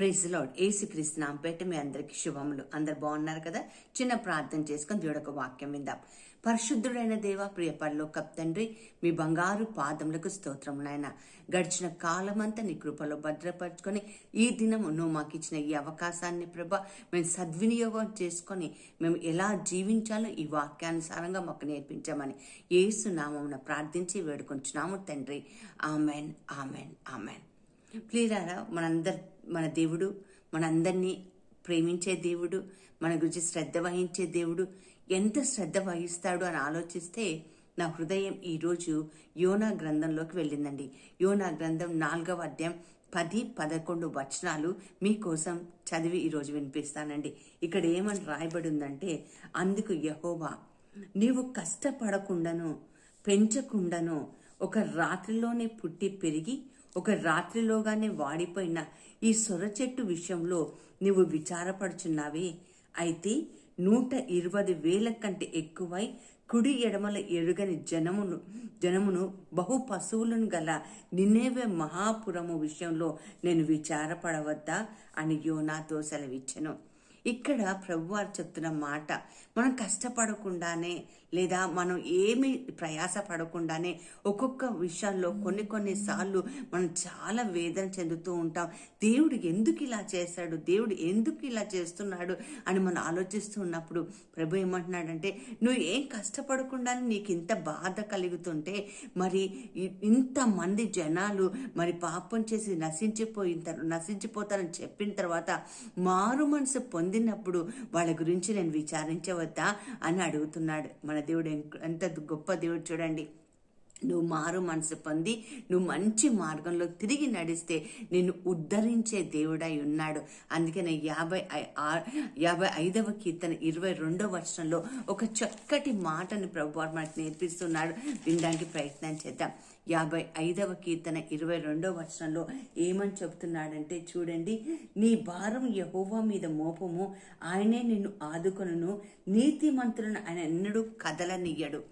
Praise lord. యేసుక్రీస్తు నామముపేట మీ అందరికి శుభములు. అందరు బాగున్నారు కదా? చిన్న ప్రార్థన చేసుకుని దేవుడొక వాక్యం విందాం. పరిశుద్ధుడైన దేవ, ప్రియ పరలోకపు తండ్రి, మీ బంగారు పాదములకు స్తోత్రం నాయన. గడిచిన కాలమంతా నీ కృపలో భద్రపరుచుకొని ఈ దినము నువ్వు మాకు ఇచ్చిన ఈ అవకాశాన్ని ప్రభా మేము సద్వినియోగం చేసుకొని మేము ఎలా జీవించాలో ఈ వాక్యానుసారంగా మాకు నేర్పించామని యేసు నామమున ప్రార్థించి వేడుకొంచున్నాము తండ్రి. Amen, amen, amen. ప్రియులారా, మన దేవుడు మనందరినీ ప్రేమించే దేవుడు, మన గురించి శ్రద్ధ వహించే దేవుడు. ఎంత శ్రద్ధ వహిస్తాడు అని ఆలోచిస్తే నా హృదయం ఈరోజు యోనా గ్రంథంలోకి వెళ్ళిందండి. యోనా గ్రంథం 4వ అధ్యాయం 10-11 వచనాలు మీకోసం చదివి ఈరోజు వినిపిస్తానండి. ఇక్కడ ఏమని రాయబడి ఉందంటే, అందుకు యెహోవా, నీవు కష్టపడకుండాను పెంచకుండాను ఒక రాత్రిలోనే పుట్టి పెరిగి ఒక రాత్రిలోగానే వాడిపోయిన ఈ సొర చెట్టు విషయంలో నీవు విచారపడుచున్నావే. అయితే 120,000 కంటే ఎక్కువై కుడి ఎడమల ఎరుగని జనమును బహు పశువులను గల నినేవే మహాపురము విషయంలో నేను విచారపడవద్దా అని యోనాతో సెలవిచ్చెను. ఇక్కడ ప్రభువారు చెప్తున్న మాట, మనం కష్టపడకుండానే లేదా మనం ఏమి ప్రయాస పడకుండానే ఒక్కొక్క విషయాల్లో కొన్ని సార్లు మనం చాలా వేదన చెందుతూ ఉంటాం. దేవుడు ఎందుకు ఇలా చేశాడు, దేవుడు ఎందుకు ఇలా చేస్తున్నాడు అని మనం ఆలోచిస్తూ ఉన్నప్పుడు ప్రభు ఏమంటున్నాడంటే, నువ్వు ఏం కష్టపడకుండానే నీకు ఇంత బాధ కలుగుతుంటే మరి ఇంతమంది జనాలు మరి పాపం చేసి నశించిపోతారని చెప్పిన తర్వాత మారు మనసు పొందినప్పుడు వాళ్ళ గురించి నేను విచారించవద్దా అని అడుగుతున్నాడు. మన దేవుడు ఎంత గొప్ప దేవుడు చూడండి. నువ్వు మారు మనసు పొంది నువ్వు మంచి మార్గంలో తిరిగి నడిస్తే నిన్ను ఉద్ధరించే దేవుడై ఉన్నాడు. అందుకనే 55వ కీర్తన 22వ వచనంలో ఒక చక్కటి మాటను ప్రభువారు మనకు నేర్పిస్తున్నాడు. వినడానికి ప్రయత్నం చేద్దాం. 55వ కీర్తన 22వ వచనంలో ఏమని చెప్తున్నాడంటే చూడండి, నీ భారం యెహోవా మీద మోపము, ఆయనే నిన్ను ఆదుకొనును, నీతిమంతులను ఆయన ఎన్నడూ కదలనియ్యడు.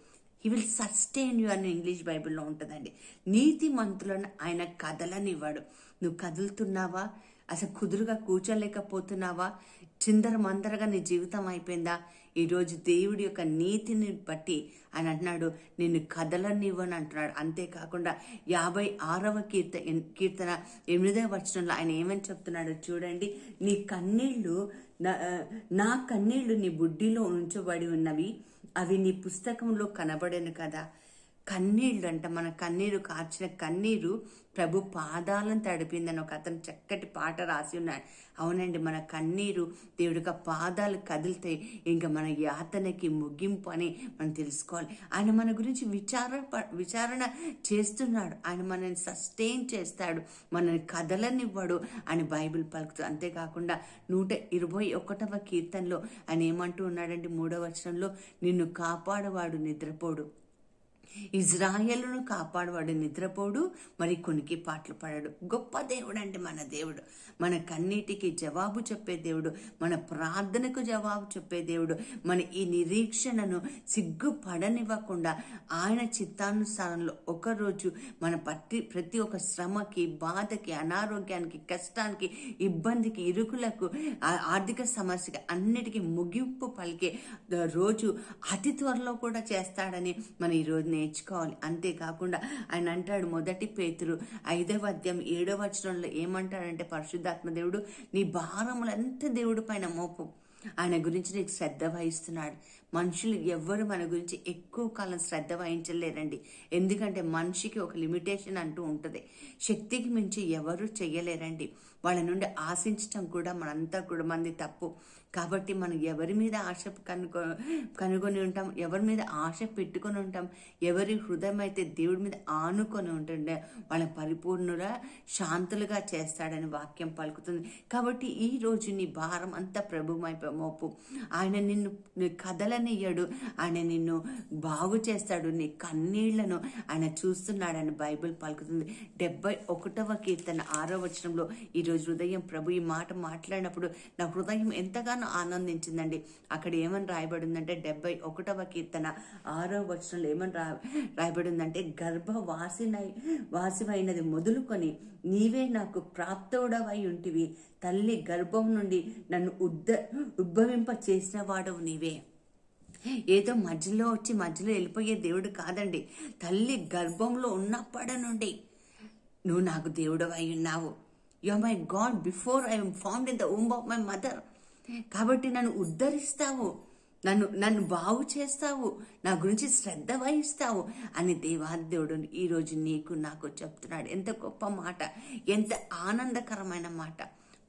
హీ విల్ సస్టైన్ యు అని ఇంగ్లీష్ బైబిల్లో ఉంటుందండి. నీతి మంతులను ఆయన కదలనివ్వడు. నువ్వు కదులుతున్నావా? అసలు కుదురుగా కూర్చోలేకపోతున్నావా? చిందర మందరగా నీ జీవితం అయిపోయిందా? ఈరోజు దేవుడి యొక్క నీతిని బట్టి ఆయన అంటున్నాడు, నిన్ను కదలనివ్వని అంటున్నాడు. అంతేకాకుండా 56వ కీర్తన 8వ వచనంలో ఆయన ఏమని చెప్తున్నాడు చూడండి, నీ కన్నీళ్లు నా కన్నీళ్లు నీ బుడ్డిలో ఉంచబడి ఉన్నవి, అవి నీ పుస్తకంలో కనబడను కదా. కన్నీళ్ళు అంట, మన కన్నీరు కార్చిన కన్నీరు ప్రభు పాదాలను తడిపిందని ఒక అతను చక్కటి పాట రాసి ఉన్నాడు. అవునండి, మన కన్నీరు దేవుడికి పాదాలు కదిలితే ఇంకా మన యాతనకి ముగింపు అని మనం తెలుసుకోవాలి. ఆయన మన గురించి విచారణ చేస్తున్నాడు. ఆయన మనల్ని సస్టైన్ చేస్తాడు, మనల్ని కదలనివ్వడు అని బైబిల్ పలుకుతుంది. అంతేకాకుండా 121వ కీర్తనలో ఆయన ఏమంటూ ఉన్నాడంటే 3వ వచనంలో, నిన్ను కాపాడవాడు నిద్రపోడు, ఇజ్రాయేలును కాపాడువాడు నిద్రపోడు, మరి కొనికి పాటలు పడడు. గొప్ప దేవుడు అంటే మన దేవుడు. మన కన్నీటికి జవాబు చెప్పే దేవుడు, మన ప్రార్థనకు జవాబు చెప్పే దేవుడు. మన ఈ నిరీక్షణను సిగ్గుపడనివ్వకుండా ఆయన చిత్తానుసారంలో ఒకరోజు మన ప్రతి ఒక్క శ్రమకి, బాధకి, అనారోగ్యానికి, కష్టానికి, ఇబ్బందికి, ఇరుకులకు, ఆర్థిక సమస్యకి అన్నిటికీ ముగింపు పలికే రోజు అతి త్వరలో కూడా చేస్తాడని మనం ఈరోజు నేర్చుకోవాలి. అంతేకాకుండా ఆయన అంటాడు, 1 పేతురు 5వ అధ్యాయం 7వ వచనంలో ఏమంటాడంటే, పరిశుద్ధాత్మ దేవుడు నీ భారములంతా దేవుడి పైన మోపు. ఆయన గురించి నీకు శ్రద్ధ వహిస్తున్నాడు. మనుషులు ఎవ్వరు మన గురించి ఎక్కువ కాలం శ్రద్ధ వహించలేరండి. ఎందుకంటే మనిషికి ఒక లిమిటేషన్ అంటూ ఉంటుంది. శక్తికి మించి ఎవరు చెయ్యలేరండి. వాళ్ళ నుండి ఆశించటం కూడా మనంతా కూడా మంది తప్పు. కాబట్టి మనం ఎవరి మీద ఆశ కనుగొని ఉంటాం, ఎవరి మీద ఆశ పెట్టుకొని ఉంటాం, ఎవరి హృదయం అయితే దేవుడి మీద ఆనుకొని ఉంటుండే వాళ్ళ పరిపూర్ణుగా శాంతులుగా చేస్తాడని వాక్యం పలుకుతుంది. కాబట్టి ఈ రోజు నీ భారం అంతా ప్రభువైపు మోపు. ఆయన నిన్ను కదలనియ్యడు, ఆయన నిన్ను బాగు చేస్తాడు. నీ కన్నీళ్లను ఆయన చూస్తున్నాడని బైబిల్ పలుకుతుంది. 71వ కీర్తన 6వ వచనంలో ఈరోజు ఉదయం ప్రభు ఈ మాట మాట్లాడినప్పుడు నా హృదయం ఎంతగానో ఎంతగానో ఆనందించిందండి. అక్కడ ఏమని రాయబడి ఉందంటే 71వ కీర్తన 6వ వచనంలో ఏమని రాయబడి ఉందంటే, వాసివైనది మొదలుకొని నీవే నాకు ప్రాప్తుడవై ఉంటివి, తల్లి గర్భం నుండి నన్ను ఉద్భవింప చేసిన వాడవు నీవే. ఏదో మధ్యలో వచ్చి మధ్యలో వెళ్ళిపోయే దేవుడు కాదండి. తల్లి గర్భంలో ఉన్నప్పటి నుండి నువ్వు నాకు దేవుడు అయి ఉన్నావు. You are my God before I am formed in the womb of my mother. కాబట్టి నన్ను ఉద్ధరిస్తావు, నన్ను బాగు చేస్తావు, నా గురించి శ్రద్ధ వహిస్తావు అని దేవాదేవుడు ఈరోజు నీకు నాకు చెప్తున్నాడు. ఎంత గొప్ప మాట, ఎంత ఆనందకరమైన మాట.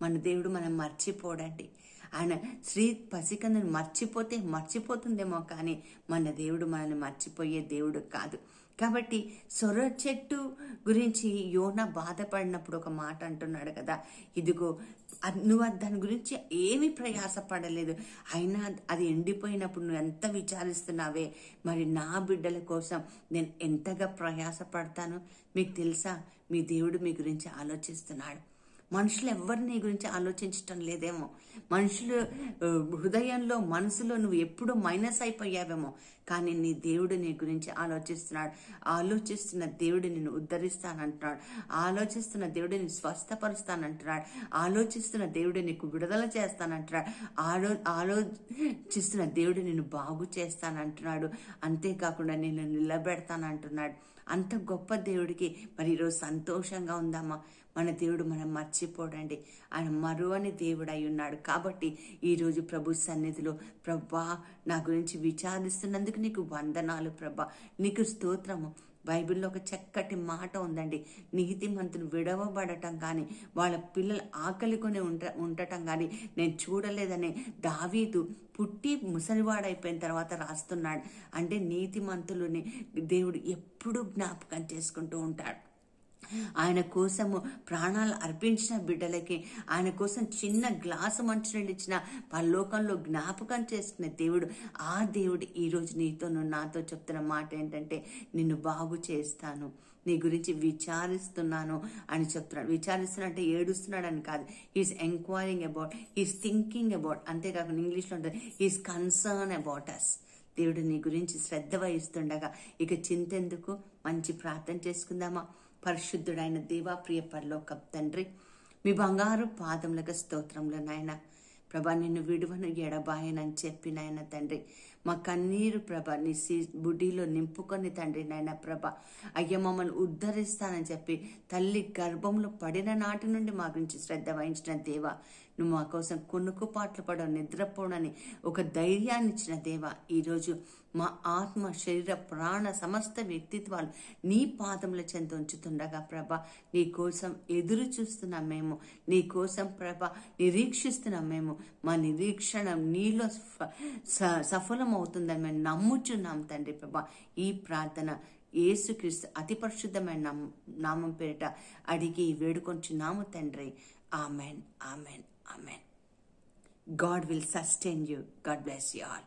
మన దేవుడు మనం మర్చిపోడండి. ఆయన స్త్రీ పసికందుని మర్చిపోతుందేమో, కానీ మన దేవుడు మనల్ని మర్చిపోయే దేవుడు కాదు. కాబట్టి సొర చెట్టు గురించి యోనా బాధపడినప్పుడు ఒక మాట అంటున్నాడు కదా, ఇదిగో నువ్వు దాని గురించి ఏమీ ప్రయాసపడలేదు, అయినా అది ఎండిపోయినప్పుడు నువ్వు ఎంత విచారిస్తున్నావే, మరి నా బిడ్డల కోసం నేను ఎంతగా ప్రయాసపడతాను. మీకు తెలుసా, మీ దేవుడు మీ గురించి ఆలోచిస్తున్నాడు. మనుషులు ఎవరు నీ గురించి ఆలోచించటం లేదేమో, మనుషులు హృదయంలో మనసులో నువ్వు ఎప్పుడూ మైనస్ అయిపోయావేమో, కానీ నీ దేవుడు నీ గురించి ఆలోచిస్తున్నాడు. ఆలోచిస్తున్న దేవుడు నిన్ను ఉద్ధరిస్తానంటున్నాడు, ఆలోచిస్తున్న దేవుడు నిన్ను స్వస్థపరుస్తానంటున్నాడు, ఆలోచిస్తున్న దేవుడు నీకు విడుదల చేస్తానంటున్నాడు, ఆలోచిస్తున్న దేవుడు నిన్ను బాగు చేస్తానంటున్నాడు, అంతేకాకుండా నిన్ను నిలబెడతానంటున్నాడు. అంత గొప్ప దేవుడికి మరి ఈరోజు సంతోషంగా ఉందామా? మన దేవుడు మనం మర్చిపోడండి. ఆయన మరువని దేవుడు అయి ఉన్నాడు. కాబట్టి ఈరోజు ప్రభు సన్నిధిలో, ప్రభా నా గురించి విచారిస్తున్నందుకు నీకు వందనాలు ప్రభా, నీకు స్తోత్రము. బైబిల్లో ఒక చక్కటి మాట ఉందండి, నీతిమంతులు విడవబడటం కానీ వాళ్ళ పిల్లలు ఆకలికొని ఉండటం కానీ నేను చూడలేదని దావీదు పుట్టి ముసలివాడైపోయిన తర్వాత రాస్తున్నాడు. అంటే నీతిమంతులని దేవుడు ఎప్పుడూ జ్ఞాపకం చేసుకుంటూ ఉంటాడు. ఆయన కోసము ప్రాణాలు అర్పించిన బిడ్డలకి, ఆయన కోసం చిన్న గ్లాసు మంచినీళ్ళు ఇచ్చిన పరలోకంలో జ్ఞాపకం చేసుకునే దేవుడు, ఆ దేవుడు ఈరోజు నీతో నాతో చెప్తున్న మాట ఏంటంటే, నిన్ను బాగు చేస్తాను, నీ గురించి విచారిస్తున్నాను అని చెప్తున్నాడు. విచారిస్తున్నట్టే ఏడుస్తున్నాడు అని కాదు, he's enquiring about, he's thinking about. అంతేకాకుండా ఇంగ్లీష్లో ఉంటుంది హీఈస్ కన్సర్న్ అబౌట్ అస్. దేవుడు నీ గురించి శ్రద్ధ వహిస్తుండగా ఇక చింతెందుకు, మంచి ప్రార్థన చేసుకుందామా? పరిశుద్ధుడైన దేవా, ప్రియ పరలోకపు తండ్రి, మీ బంగారు పాదములకు స్తోత్రములు నాయన. ప్రభా నిన్ను విడువను ఎడబాయనని చెప్పి నాయన తండ్రి, మా కన్నీరు ప్రభ నీ బుడ్డిలో నింపుకొని తండ్రి నాయన ప్రభ, అయ్య మమ్మల్ని ఉద్ధరిస్తానని చెప్పి తల్లి గర్భంలో పడిన నాటి నుండి మా గురించి శ్రద్ధ వహించిన దేవా, నువ్వు మా కోసం కునుకుపాట్లు పడవు, నిద్రపోనని ఒక ధైర్యాన్ని ఇచ్చిన దేవా, ఈరోజు మా ఆత్మ శరీర ప్రాణ సమస్త వ్యక్తిత్వాలు నీ పాదముల చెంత ఉంచుతుండగా ప్రభ, నీ కోసం ఎదురు చూస్తున్నాం మేము, నీ కోసం ప్రభ నిరీక్షిస్తున్నాం మేము. మా నిరీక్షణ నీలో సఫలం అవుతుందని మేము నమ్ముచున్నాం తండ్రి ప్రభ. ఈ ప్రార్థన యేసుక్రీస్తు అతి పరిశుద్ధమైన నామం పేరిట అడిగి వేడుకొంచున్నాము తండ్రి. Amen, amen, amen. God will sustain you. God bless you all.